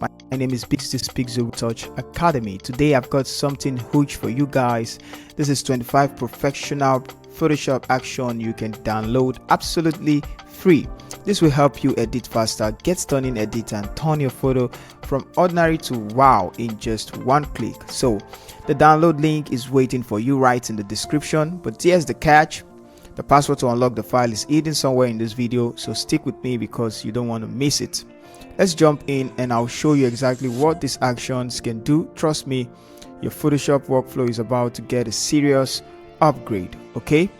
My name is Big This Pixel Touch Academy. Today I've got something huge for you guys. This is 25 professional Photoshop action you can download absolutely free. This will help you edit faster, get stunning edit and turn your photo from ordinary to wow in just one click. So the download link is waiting for you right in the description, but here's the catch. The password to unlock the file is hidden somewhere in this video, so stick with me because you don't want to miss it. Let's jump in and I'll show you exactly what these actions can do. Trust me, your Photoshop workflow is about to get a serious upgrade. Okay,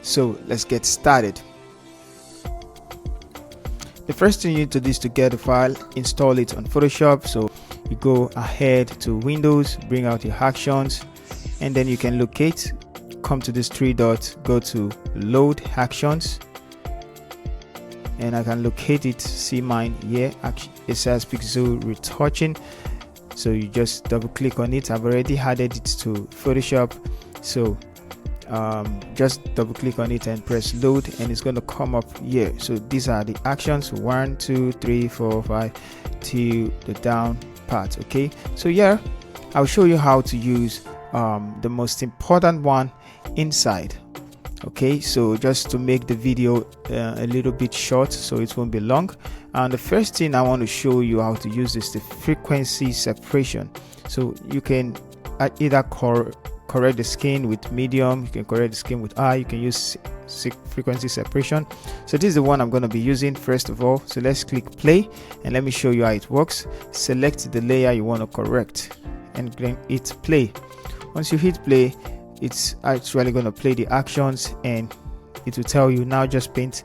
so let's get started. The first thing you need to do is to get the file, install it on Photoshop. So you go ahead to Windows, bring out your actions, and then you can locate, come to this three dots, go to load actions, and I can locate it. See mine here, it says Pixel Retouching, so you just double click on it. I've already added it to Photoshop, so just double click on it and press load, and it's going to come up here. So these are the actions 1 2 3 4 5 to the down part. Okay, so here I'll show you how to use the most important one inside. Okay, so just to make the video a little bit short so it won't be long, and the first thing I want to show you how to use is the frequency separation. So you can either correct the skin with medium, you can correct the skin with high, you can use frequency separation. So this is the one I'm going to be using first of all. So let's click play and let me show you how it works. Select the layer you want to correct and then hit play. Once you hit play, it's actually going to play the actions and it will tell you now just paint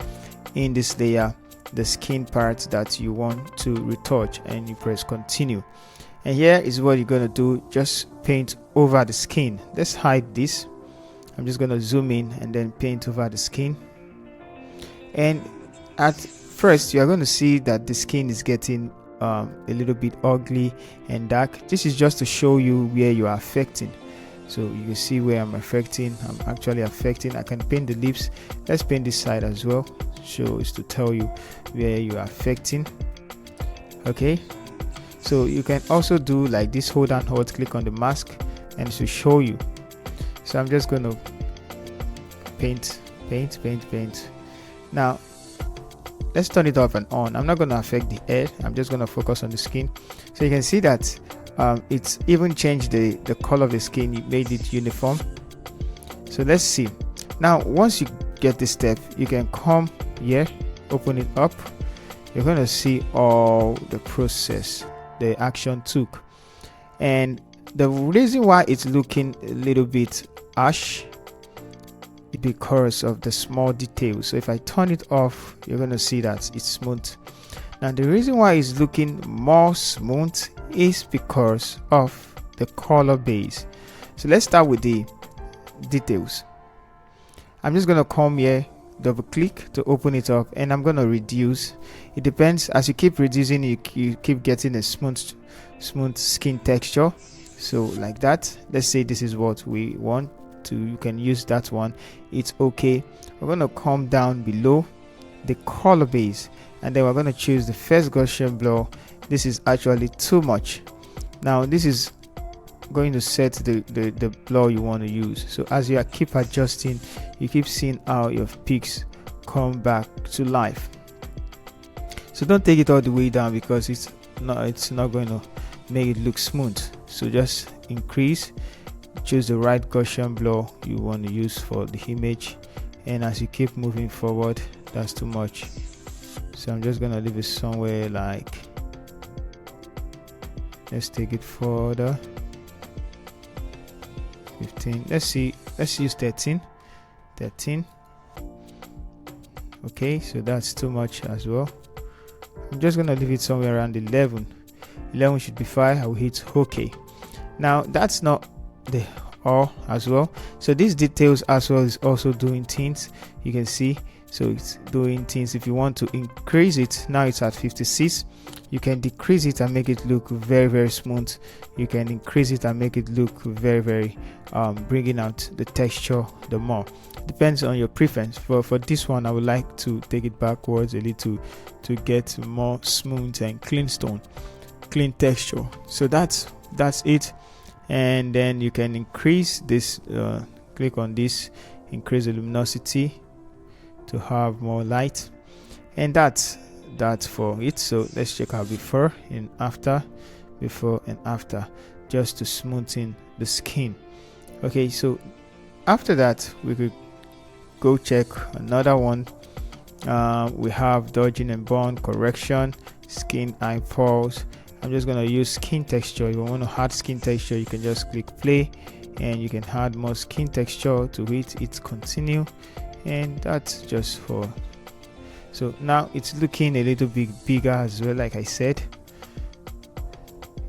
in this layer the skin part that you want to retouch, and you press continue. And here is what you're going to do, just paint over the skin. Let's hide this. I'm just going to zoom in and then paint over the skin, and at first you are going to see that the skin is getting a little bit ugly and dark. This is just to show you where you are affecting. So you can see where I'm affecting. I'm actually affecting. I can paint the lips. Let's paint this side as well. So it's to tell you where you are affecting. Okay, so you can also do like this, hold and hold, click on the mask, and to show you. So I'm just going to paint. Now let's turn it off and on. I'm not going to affect the head, I'm just going to focus on the skin. So you can see that it's even changed the color of the skin, it made it uniform. So let's see. Now once you get this step, you can come here, open it up. You're going to see all the process the action took, and the reason why it's looking a little bit harsh is because of the small details. So if I turn it off, you're going to see that it's smooth. Now the reason why it's looking more smooth is because of the color base. So let's start with the details. I'm just going to come here, double click to open it up, and I'm going to reduce. It depends, as you keep reducing, you keep getting a smooth skin texture. So like that, let's say this is what we want to, you can use that one, it's okay. We're going to come down below the color base, and then we're going to choose the first Gaussian blur. This is actually too much. Now this is going to set the blur you want to use. So as you keep adjusting, you keep seeing how your peaks come back to life. So don't take it all the way down because it's not going to make it look smooth. So just increase, choose the right Gaussian blur you want to use for the image, and as you keep moving forward, that's too much. So I'm just gonna leave it somewhere like, let's take it further, 15. Let's use 13. Okay, so that's too much as well. I'm just gonna leave it somewhere around 11 should be fine. I will hit OK. Now that's not the all as well, so these details as well is also doing things, you can see. So it's doing things. If you want to increase it, now it's at 56. You can decrease it and make it look very smooth. You can increase it and make it look very bringing out the texture the more. Depends on your preference. For this one, I would like to take it backwards a little to get more smooth and clean stone. clean texture. So that's it. And then you can increase this, click on this, increase the luminosity to have more light, and that's for it. So let's check out before and after, just to smoothen the skin. Okay, so after that we could go check another one. We have dodging and bond correction, skin eye pulse. I'm just gonna use skin texture. If you want to add skin texture, you can just click play and you can add more skin texture to it. It's continue, and that's just for. So now it's looking a little bit bigger as well. Like I said,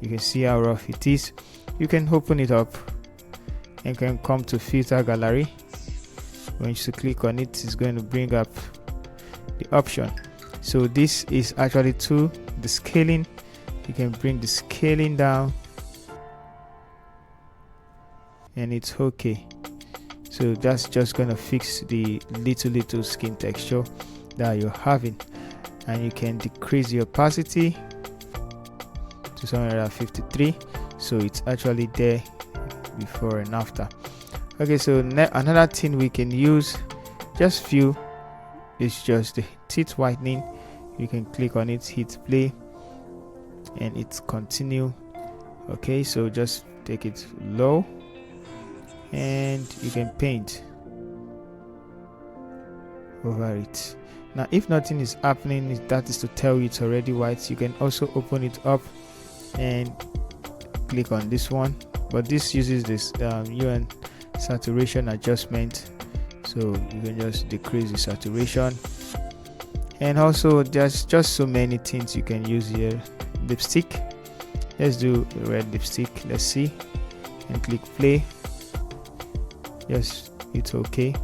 you can see how rough it is. You can open it up and can come to filter gallery. When you click on it, it's going to bring up the option. So this is actually to the scaling. You can bring the scaling down and it's okay. So that's just gonna fix the little skin texture that you're having, and you can decrease the opacity to 753, so it's actually there before and after. Okay, so another thing we can use, just few, is just the teeth whitening. You can click on it, hit play, and it's continue. Okay, so just take it low and you can paint over it. Now if nothing is happening, that is to tell you it's already white. You can also open it up and click on this one, but this uses this UN saturation adjustment, so you can just decrease the saturation. And also there's just so many things you can use here. Lipstick, let's do red lipstick, let's see, and click play. Yes, it's okay.